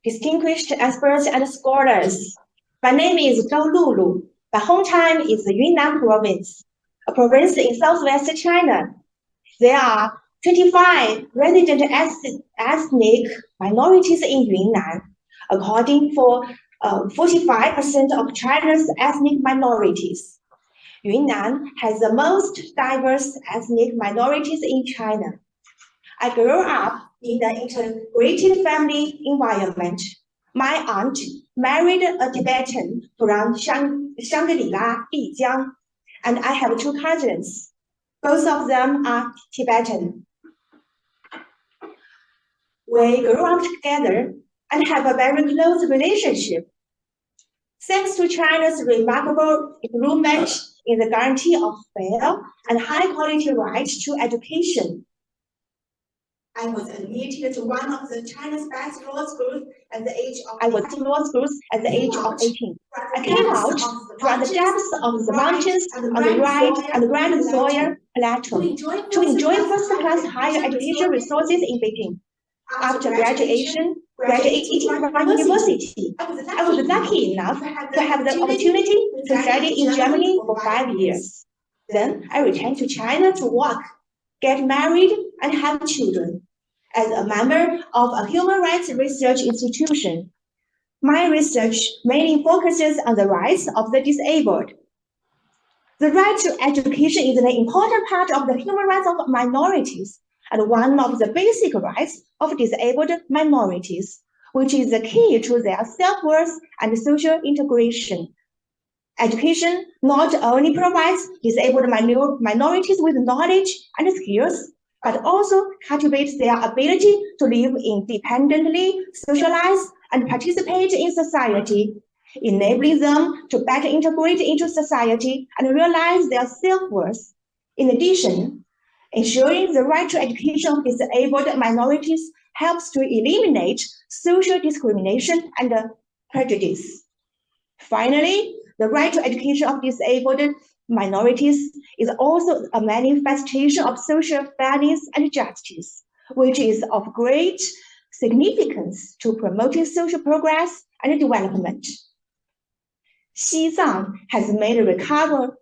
distinguished experts and scholars. My name is Zhao Lulu. My hometown is Yunnan Province, a province in southwest China. There are 25 resident ethnic minorities in Yunnan, according for 45% of China's ethnic minorities. Yunnan has the most diverse ethnic minorities in China. I grew up in an integrated family environment. My aunt married a Tibetan from Shangri-La, Lijiang, and I have two cousins. Both of them are Tibetan. We grew up together and have a very close relationship. Thanks to China's remarkable improvement in the guarantee of fair and high-quality right to education, I was admitted to one of China's best law schools at the age of 18. I came out from the depths of the mountains on the right and grand soil plateau to enjoy first-class higher education resources in Beijing. After graduating from university, I was lucky enough to have the opportunity to study in Germany for 5 years. Then I returned to China to work, get married, and have children. As a member of a human rights research institution, my research mainly focuses on the rights of the disabled. The right to education is an important part of the human rights of minorities and one of the basic rights of disabled minorities, which is the key to their self-worth and social integration. Education not only provides disabled minorities with knowledge and skills, but also cultivates their ability to live independently, socialize, and participate in society, enabling them to better integrate into society and realize their self-worth. In addition, ensuring the right to education of disabled minorities helps to eliminate social discrimination and prejudice. Finally, the right to education of disabled minorities is also a manifestation of social fairness and justice, which is of great significance to promoting social progress and development. Xizang has made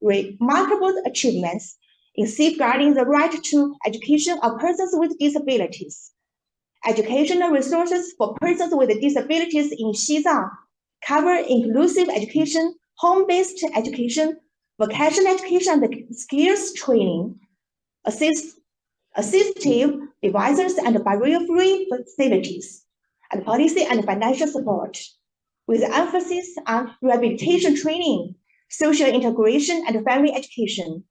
remarkable achievements in safeguarding the right to education of persons with disabilities. Educational resources for persons with disabilities in Xizang cover inclusive education, home-based education, vocational education and skills training, assistive devices and barrier-free facilities, and policy and financial support, with emphasis on rehabilitation training, social integration, and family education.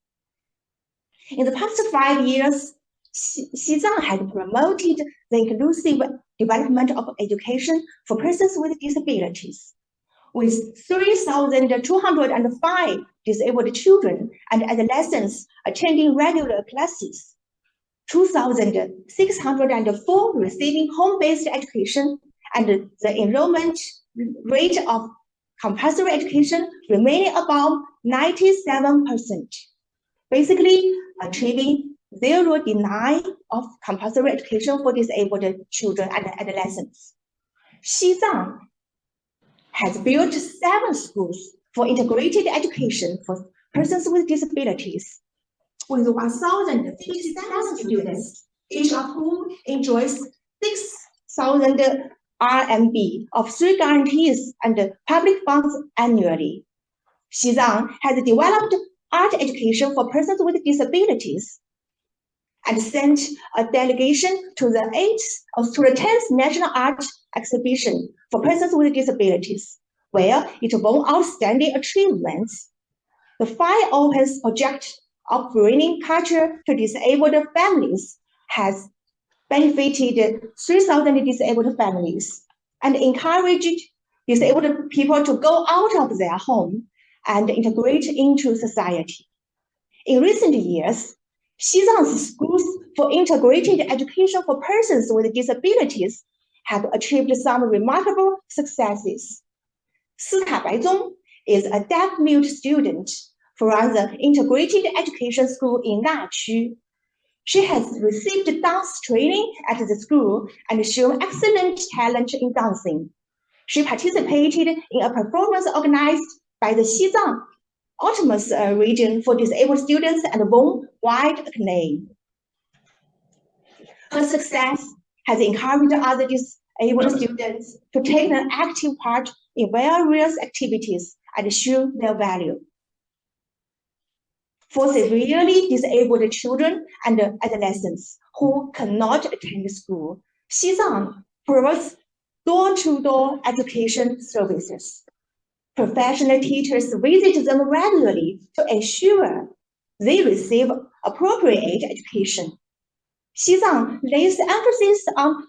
In the past 5 years, Xizang has promoted the inclusive development of education for persons with disabilities, with 3,205 disabled children and adolescents attending regular classes, 2,604 receiving home-based education, and the enrollment rate of compulsory education remaining above 97%, basically achieving zero denial of compulsory education for disabled children and adolescents. Xizang has built 7 schools for integrated education for persons with disabilities, with 1,057 students, each of whom enjoys 6,000 RMB of 3 guarantees and public funds annually. Xizang has developed art education for persons with disabilities and sent a delegation to the 10th National Art Exhibition for persons with disabilities, where it won outstanding achievements. The 5 Opens project of bringing culture to disabled families has benefited 3,000 disabled families and encouraged disabled people to go out of their home and integrate into society. In recent years, Xizang's schools for integrated education for persons with disabilities have achieved some remarkable successes. Sita Baizong is a deaf-mute student from the Integrated Education School in Nachu. She has received dance training at the school and shown excellent talent in dancing. She participated in a performance organized by the Xizang Autonomous Region for disabled students and won wide acclaim. Her success has encouraged other disabled students to take an active part in various activities and show their value. For severely disabled children and adolescents who cannot attend school, Xizang provides door-to-door education services. Professional teachers visit them regularly to ensure they receive appropriate education. Xizang lays emphasis on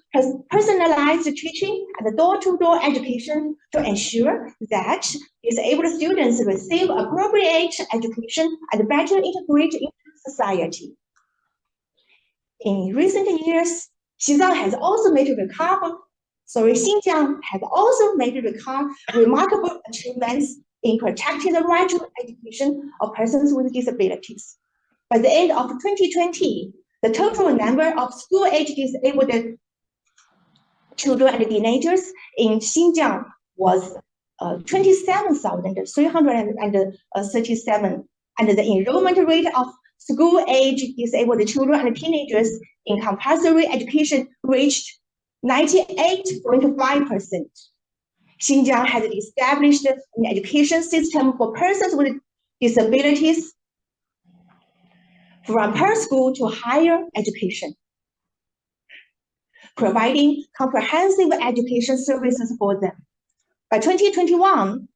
personalized teaching and door-to-door education to ensure that disabled students receive appropriate education and better integrate into society. In recent years, Xinjiang has also made remarkable achievements in protecting the right to education of persons with disabilities. By the end of 2020, the total number of school-age disabled children and teenagers in Xinjiang was 27,337, and the enrollment rate of school-age disabled children and teenagers in compulsory education reached 98.5%. Xinjiang has established an education system for persons with disabilities from preschool to higher education, providing comprehensive education services for them. By 2021,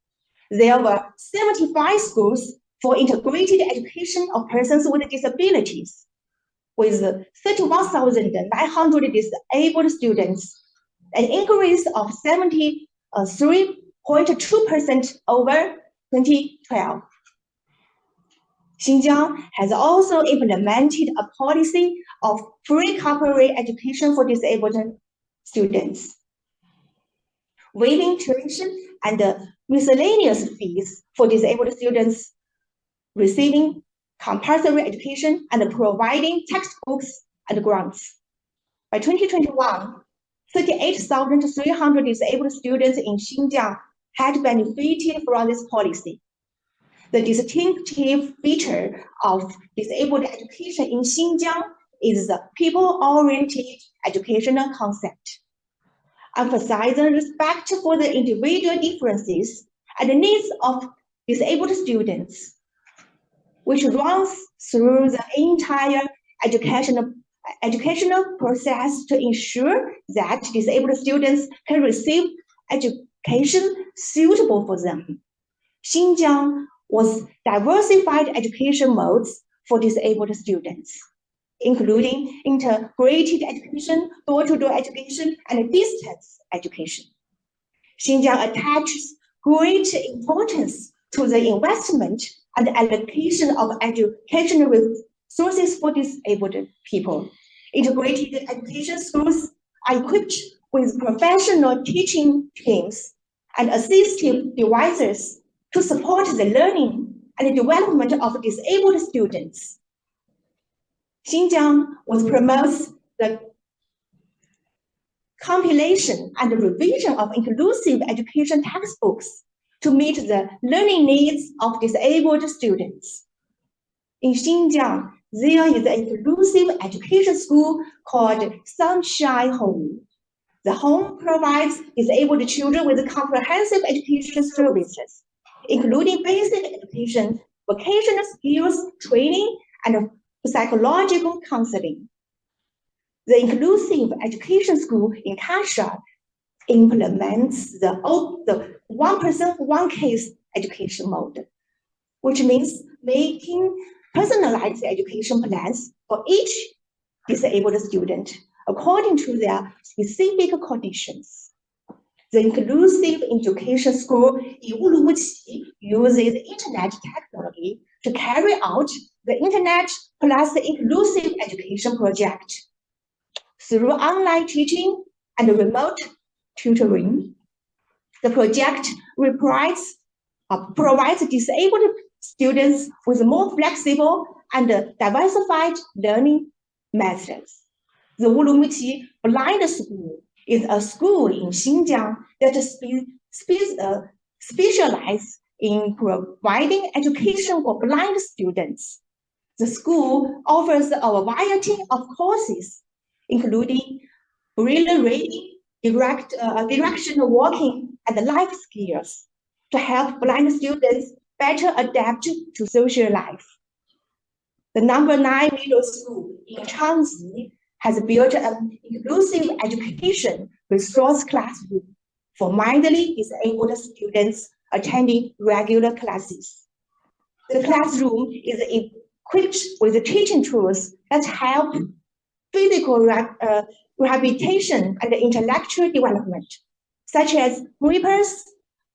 there were 75 schools for integrated education of persons with disabilities, with 31,900 disabled students, an increase of 73.2% over 2012. Xinjiang has also implemented a policy of free corporate education for disabled students, waiving tuition and miscellaneous fees for disabled students receiving compulsory education and providing textbooks and grants. By 2021, 38,300 disabled students in Xinjiang had benefited from this policy. The distinctive feature of disabled education in Xinjiang is the people-oriented educational concept, emphasizing respect for the individual differences and needs of disabled students, which runs through the entire educational process to ensure that disabled students can receive education suitable for them. Xinjiang was diversified education modes for disabled students, including integrated education, door-to-door education, and distance education. Xinjiang attaches great importance to the investment and allocation of educational resources for disabled people. Integrated education schools are equipped with professional teaching teams and assistive devices to support the learning and development of disabled students. Xinjiang promotes the compilation and revision of inclusive education textbooks to meet the learning needs of disabled students. In Xinjiang, there is an inclusive education school called Sunshine Home. The home provides disabled children with comprehensive education services, including basic education, vocational skills training, and psychological counseling. The inclusive education school in Kasha implements the one person, one case education mode, which means making personalized education plans for each disabled student according to their specific conditions. The inclusive education school in Uluchi uses internet technology to carry out the Internet plus Inclusive Education project. Through online teaching and remote tutoring, the project provides disabled students with more flexible and diversified learning methods. The Ulumuqi Blind School is a school in Xinjiang that specializes in providing education for blind students. The school offers a variety of courses, including braille reading, directional walking, and life skills to help blind students better adapt to social life. The number 9 middle school in Changji has built an inclusive education resource classroom for mindly disabled students attending regular classes. The classroom is equipped with teaching tools that help physical rehabilitation and intellectual development, such as grippers,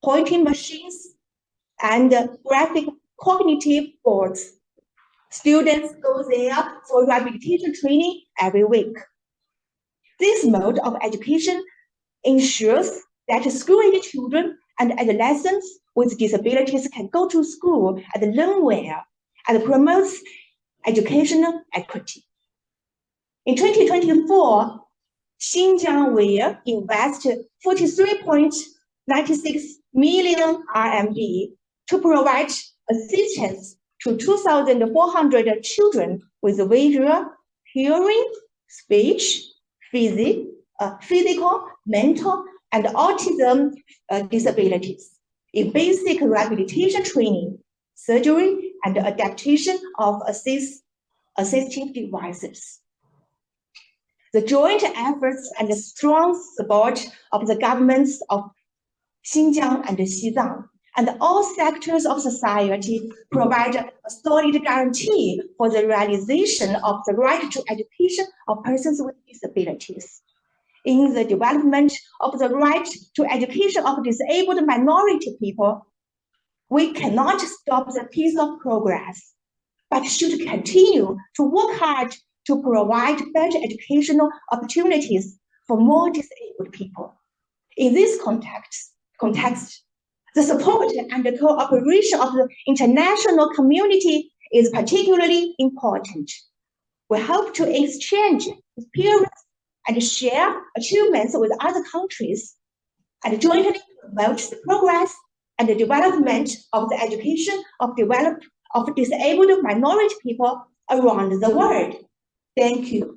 pointing machines, and graphic cognitive boards. Students go there for rehabilitation training every week. This mode of education ensures that school-age children and adolescents with disabilities can go to school and learn well, and promotes educational equity. In 2024, Xinjiang will invest 43.96 million RMB to provide assistance to 2,400 children with visual, hearing, speech, physical, mental, and autism disabilities in basic rehabilitation training, surgery, and adaptation of assistive devices. The joint efforts and the strong support of the governments of Xinjiang and Xizang and all sectors of society provide a solid guarantee for the realization of the right to education of persons with disabilities. In the development of the right to education of disabled minority people, we cannot stop the pace of progress, but should continue to work hard to provide better educational opportunities for more disabled people. In this context, the support and the cooperation of the international community is particularly important. We hope to exchange experience and share achievements with other countries and jointly promote the progress and the development of the education of disabled minority people around the world. Thank you.